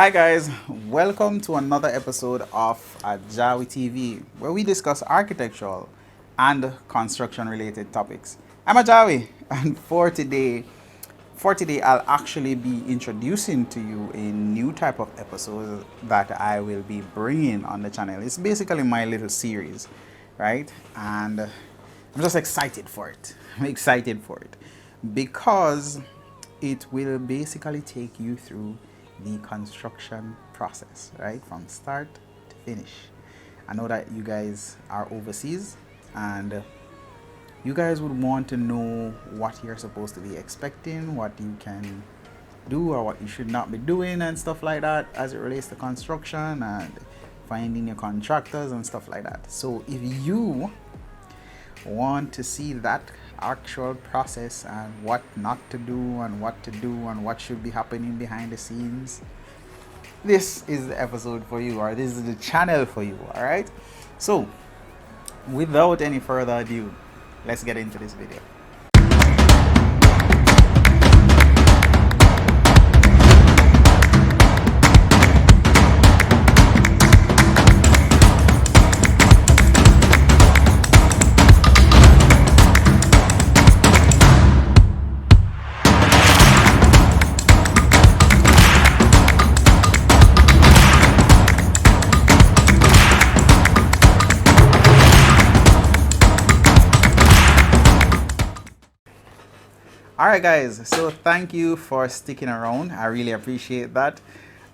Hi guys, welcome to another episode of AJAWI TV, where we discuss architectural and construction related topics. I'm AJAWI, and for today I'll actually be introducing to you a new type of episode that I will be bringing on the channel. It's basically my little series, right? And I'm just excited for it. I'm excited for it because it will basically take you through the construction process, right, from start to finish. I know that you guys are overseas and you guys would want to know what you're supposed to be expecting, what you can do or what you should not be doing, and stuff like that as it relates to construction and finding your contractors and stuff like that. So if you want to see that actual process and what not to do and what to do and what should be happening behind the scenes, this is the episode for you, or this is the channel for you. All right, so without any further ado, let's get into this video. All right guys, so thank you for sticking around. I really appreciate that.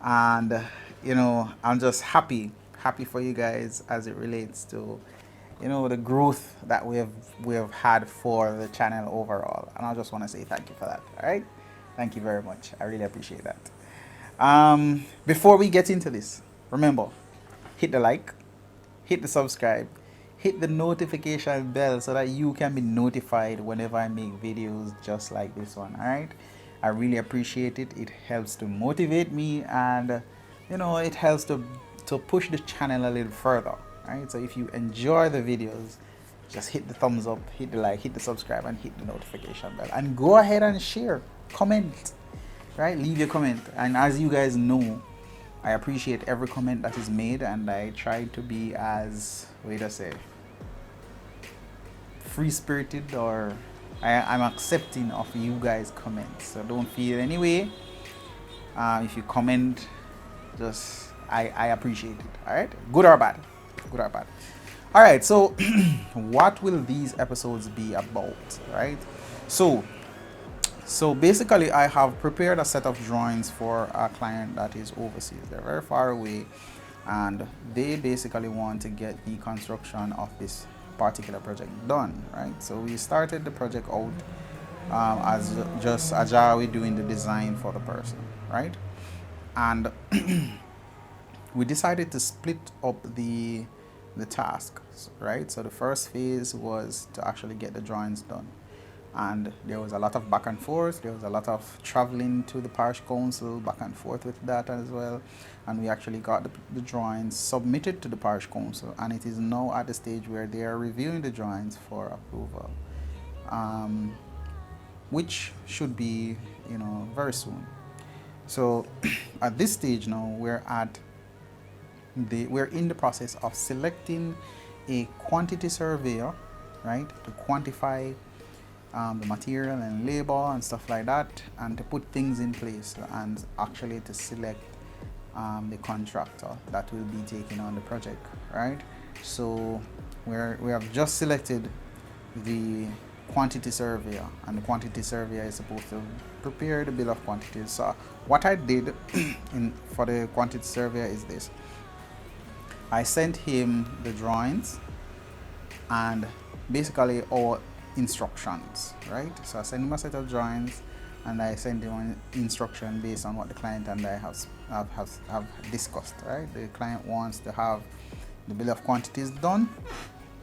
And I'm just happy for you guys as it relates to the growth that we have had for the channel overall, and I just want to say thank you for that. All right, thank you very much. I really appreciate that. Before we get into this, remember, hit the like, hit the subscribe, hit the notification bell so that you can be notified whenever I make videos just like this one. All right, I really appreciate it. It helps to motivate me, and it helps to push the channel a little further. All right, so if you enjoy the videos, just hit the thumbs up, hit the like, hit the subscribe, and hit the notification bell, and go ahead and share, comment, right? Leave your comment. And as you guys know, I appreciate every comment that is made, and I try to be as, free-spirited, or I'm accepting of you guys' comments. So don't feel any way. If you comment, just I appreciate it. All right, good or bad, good or bad. All right. So what will these episodes be about? Right. So basically, I have prepared a set of drawings for a client that is overseas. They're very far away, and they basically want to get the construction of this particular project done, right? So we started the project out as just AJAWI doing the design for the person, right? And we decided to split up the task, right? So the first phase was to actually get the drawings done, and there was a lot of back and forth. There was a lot of traveling to the parish council, back and forth with that as well, and we actually got the drawings submitted to the parish council, and it is now at the stage where they are reviewing the drawings for approval, which should be very soon. So at this stage now, we're in the process of selecting a quantity surveyor, right, to quantify the material and labor and stuff like that, and to put things in place, and actually to select the contractor that will be taking on the project, right? So we have just selected the quantity surveyor, and the quantity surveyor is supposed to prepare the bill of quantities. So what I did for the quantity surveyor is this: I sent him the drawings and basically our instructions, right? So I sent him a set of drawings, and I sent him an instruction based on what the client and I have discussed, right? The client wants to have the bill of quantities done.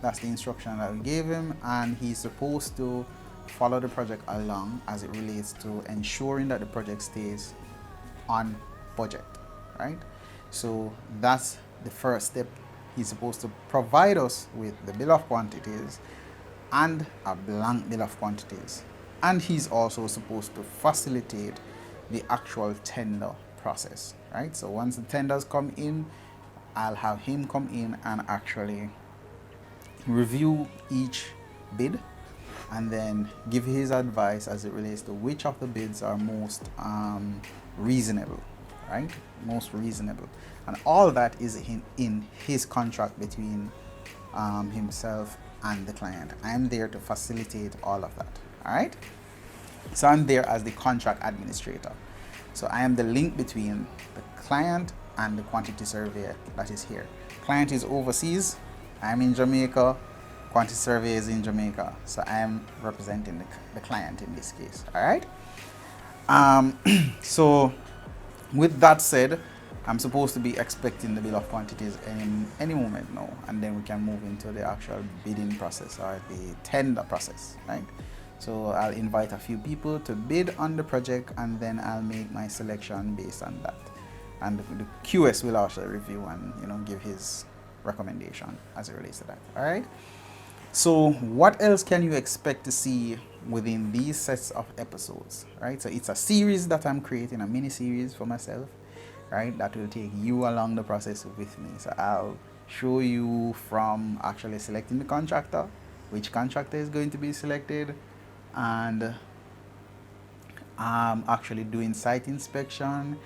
That's the instruction that we gave him, and he's supposed to follow the project along as it relates to ensuring that the project stays on budget, right? So that's the first step. He's supposed to provide us with the bill of quantities and a blank bill of quantities, and he's also supposed to facilitate the actual tender process, right? So once the tenders come in, I'll have him come in and actually review each bid and then give his advice as it relates to which of the bids are most reasonable, right? Most reasonable. And all that is in his contract between himself and the client. I'm there to facilitate all of that, all right? So I'm there as the contract administrator. So I am the link between the client and the quantity surveyor that is here. Client is overseas, I'm in Jamaica, quantity surveyor is in Jamaica. So I am representing the client in this case, all right? So with that said, I'm supposed to be expecting the bill of quantities any moment now, and then we can move into the actual bidding process or the tender process, right? So I'll invite a few people to bid on the project, and then I'll make my selection based on that. And the QS will also review and give his recommendation as it relates to that. All right. So what else can you expect to see within these sets of episodes? Right. So it's a series that I'm creating, a mini series for myself. Right. That will take you along the process with me. So I'll show you from actually selecting the contractor, which contractor is going to be selected, and actually doing site inspection,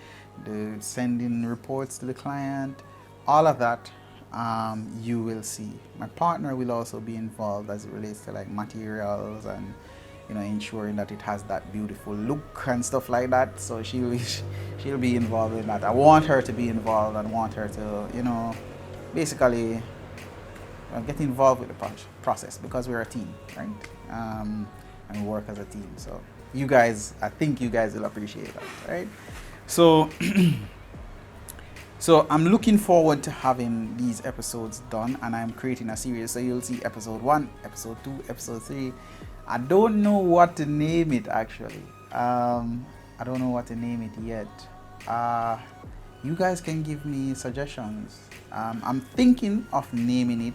the sending reports to the client, all of that. You will see my partner will also be involved as it relates to like materials and ensuring that it has that beautiful look and stuff like that. So she'll be involved in that. I want her to be involved and want her to basically get involved with the process, because we're a team, right? And we work as a team. So I think you guys will appreciate that, right? So so I'm looking forward to having these episodes done, and I'm creating a series. So you'll see episode 1, episode 2, episode 3. I don't know what to name it actually. I don't know what to name it yet. You guys can give me suggestions. I'm thinking of naming it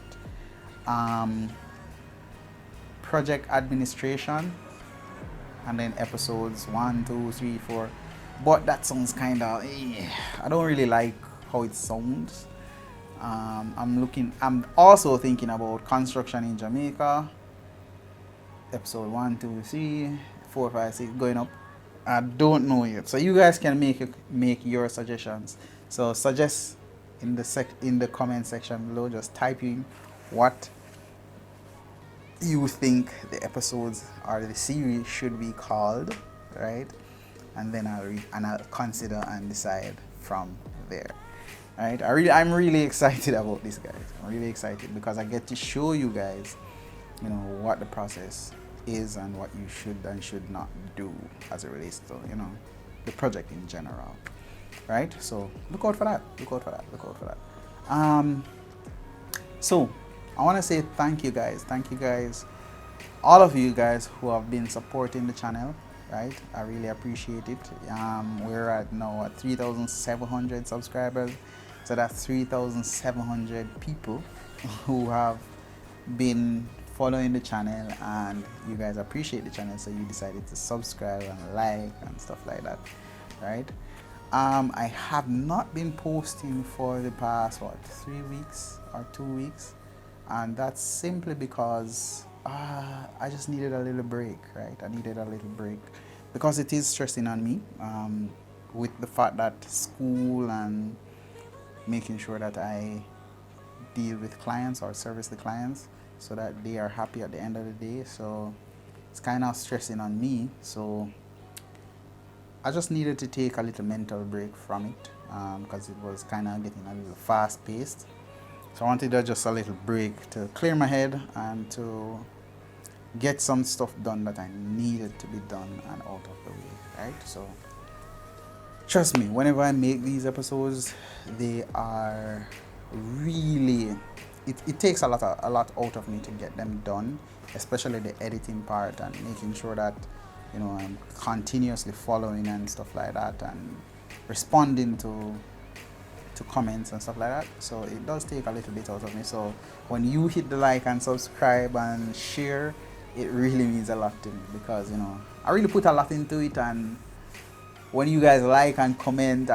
Project Administration, and then episodes 1, 2, 3, 4. But that sounds kind of I don't really like how it sounds. I'm also thinking about construction in Jamaica, episode 1, 2, 3, 4, 5, 6, going up. I don't know yet. So you guys can make your suggestions. So suggest in the comment section below. Just type in what you think the episodes or the series should be called, right? And then I'll consider and decide from there. All right. I'm really excited about this, guys. I'm really excited because I get to show you guys, what the process is and what you should and should not do as it relates to, the project in general. Right. So look out for that. Look out for that. Look out for that. So I want to say thank you guys. Thank you guys, all of you guys who have been supporting the channel. Right, I really appreciate it. We're at now at 3,700 subscribers, so that's 3,700 people who have been following the channel, and you guys appreciate the channel, so you decided to subscribe and like and stuff like that, right? I have not been posting for the past 3 weeks or 2 weeks, and that's simply because I just needed a little break, right? I needed a little break because it is stressing on me with the fact that school and making sure that I deal with clients or service the clients so that they are happy at the end of the day. So it's kind of stressing on me. So I just needed to take a little mental break from it because it was kind of getting a little fast paced. So I wanted just a little break to clear my head and to get some stuff done that I needed to be done and out of the way, right? So trust me, whenever I make these episodes, they are really, it takes a lot out of me to get them done, especially the editing part and making sure that I'm continuously following and stuff like that and responding to comments and stuff like that. So it does take a little bit out of me. So when you hit the like and subscribe and share, it really means a lot to me because I really put a lot into it, and when you guys like and comment,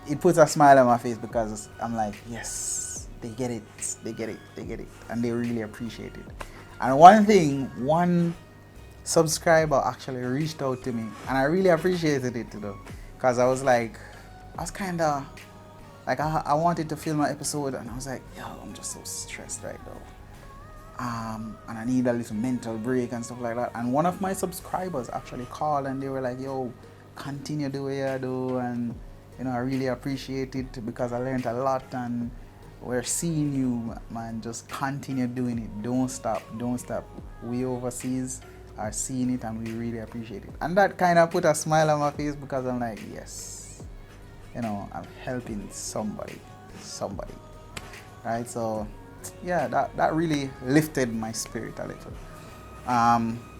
it puts a smile on my face because I'm like, yes, they get it, they get it, they get it, and they really appreciate it. And one subscriber actually reached out to me, and I really appreciated it, because I was kind of like, I wanted to film an episode, and I was like, yo, I'm just so stressed right now. And I need a little mental break and stuff like that. And one of my subscribers actually called, and they were like, yo, continue the way I do, and I really appreciate it because I learned a lot, and we're seeing you, man. Just continue doing it. Don't stop. We overseas are seeing it, and we really appreciate it. And that kind of put a smile on my face because I'm like, yes, I'm helping somebody, right? So yeah, that really lifted my spirit a little.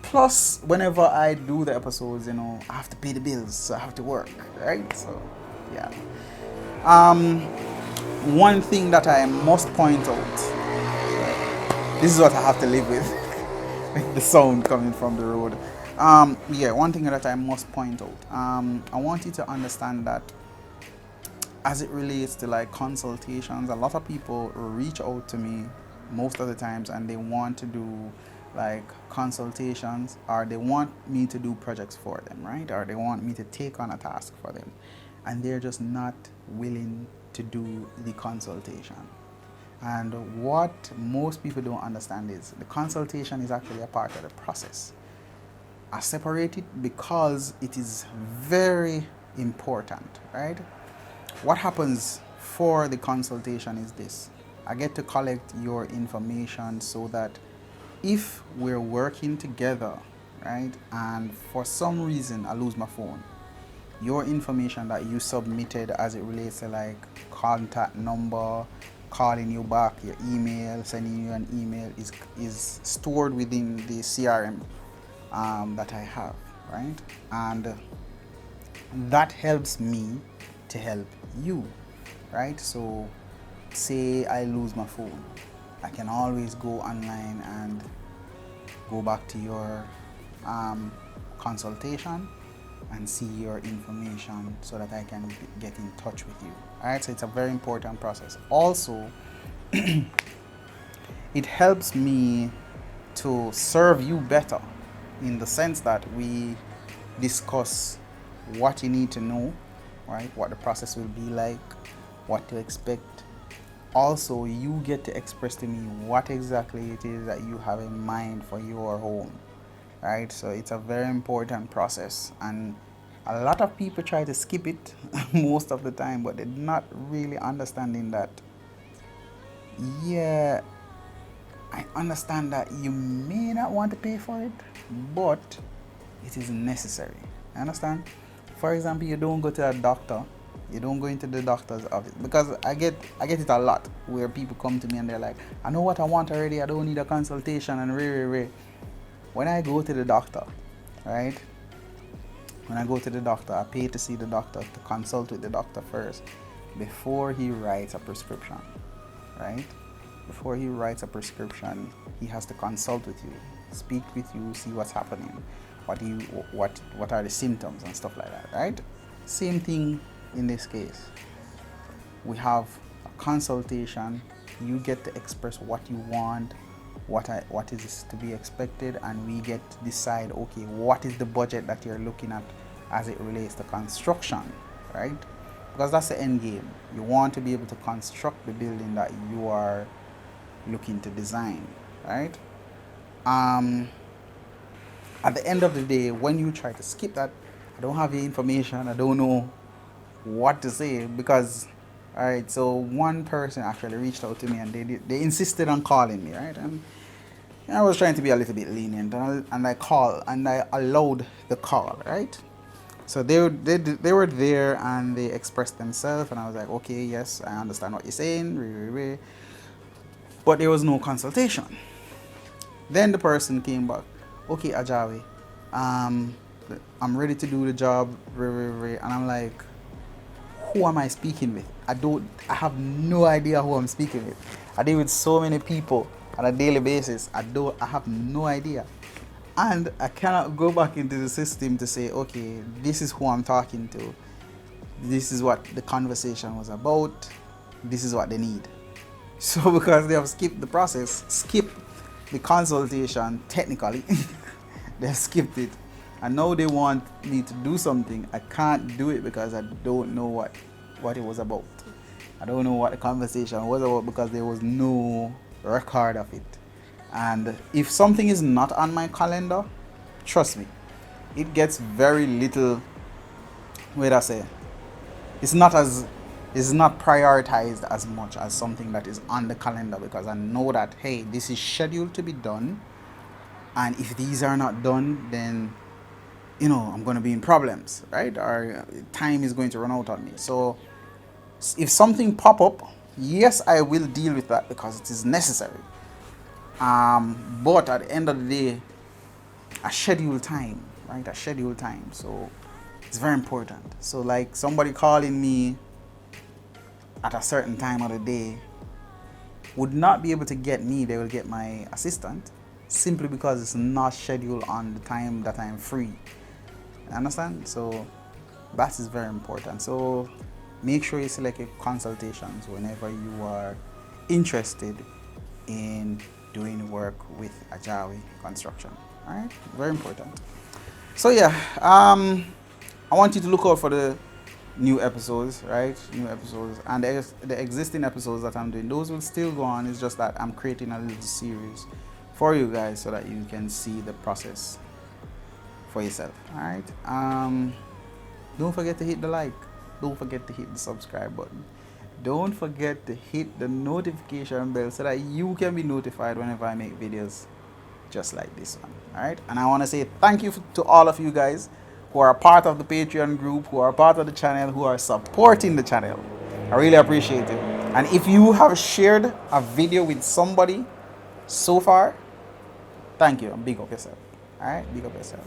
Plus, whenever I do the episodes, I have to pay the bills, so I have to work, right? So yeah. One thing that I must point out, this is what I have to live with, the sound coming from the road. One thing that I must point out, I want you to understand that as it relates to like consultations, a lot of people reach out to me most of the times, and they want to do like consultations, or they want me to do projects for them, right? Or they want me to take on a task for them, and they're just not willing to do the consultation. And what most people don't understand is the consultation is actually a part of the process. I separate it because it is very important, right? What happens for the consultation is this: I get to collect your information so that if we're working together, right, and for some reason I lose my phone, your information that you submitted as it relates to like contact number, calling you back, your email, sending you an email is stored within the CRM that I have, right? And that helps me to help you, right? So say I lose my phone, I can always go online and go back to your consultation and see your information so that I can get in touch with you. All right, so it's a very important process. Also, it helps me to serve you better in the sense that we discuss what you need to know, right? What the process will be like, what to expect. Also, you get to express to me what exactly it is that you have in mind for your home, right? So it's a very important process, and a lot of people try to skip it most of the time, but they're not really understanding that, yeah, I understand that you may not want to pay for it, but it is necessary. Understand? For example, you don't go to a doctor, you don't go into the doctor's office, because I get it a lot where people come to me and they're like, I know what I want already, I don't need a consultation, and when I go to the doctor, right? When I go to the doctor, I pay to see the doctor, to consult with the doctor first before he writes a prescription, right? Before he writes a prescription, he has to consult with you, speak with you, see what's happening, what are the symptoms and stuff like that, right? Same thing in this case. We have a consultation, you get to express what you want, what is to be expected, and we get to decide, okay, what is the budget that you're looking at as it relates to construction, right? Because that's the end game. You want to be able to construct the building that you are looking to design, right? At the end of the day, when you try to skip that, I don't have the information, I don't know what to say, because all right, so one person actually reached out to me and they insisted on calling me, right? And I was trying to be a little bit lenient, and I called and I allowed the call, right? So they were there and they expressed themselves, and I was like, okay, yes, I understand what you're saying, but there was no consultation. Then the person came back, okay, Ajawi, I'm ready to do the job, and I'm like, who am I speaking with? I have no idea who I'm speaking with. I deal with so many people on a daily basis. I have no idea. And I cannot go back into the system to say, okay, this is who I'm talking to. This is what the conversation was about. This is what they need. So because they have skipped the process, skipped the consultation technically, they have skipped it. And now they want me to do something. I can't do it because I don't know what it was about. I don't know what the conversation was about because there was no record of it. And if something is not on my calendar, trust me, it gets very little, wait I say, it's not prioritized as much as something that is on the calendar, because I know that, hey, this is scheduled to be done, and if these are not done, then I'm going to be in problems, right? Or time is going to run out on me. So if something pop up, yes, I will deal with that because it is necessary. But at the end of the day, a scheduled time, right? A scheduled time. So it's very important. So like somebody calling me at a certain time of the day would not be able to get me. They will get my assistant, simply because it's not scheduled on the time that I'm free. Understand? So that is very important. So make sure you select your consultations whenever you are interested in doing work with AJAWI Construction. All right, very important. So yeah, I want you to look out for the new episodes, right? New episodes, and the existing episodes that I'm doing, those will still go on. It's just that I'm creating a little series for you guys so that you can see the process for yourself. All right. Don't forget to hit the like. Don't forget to hit the subscribe button. Don't forget to hit the notification bell so that you can be notified whenever I make videos just like this one. All right. And I want to say thank you to all of you guys who are part of the Patreon group, who are part of the channel, who are supporting the channel. I really appreciate it. And if you have shared a video with somebody so far, thank you, and big up yourself. All right, big up yourself.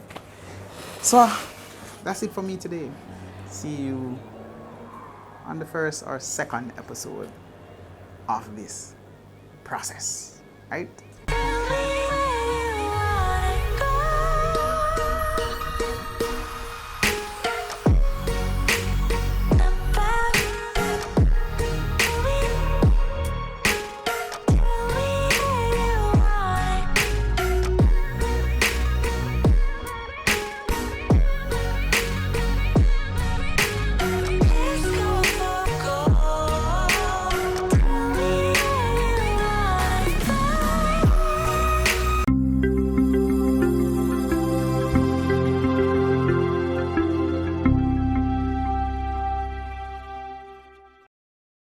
So that's it for me today. See you on the first or second episode of this process. Right?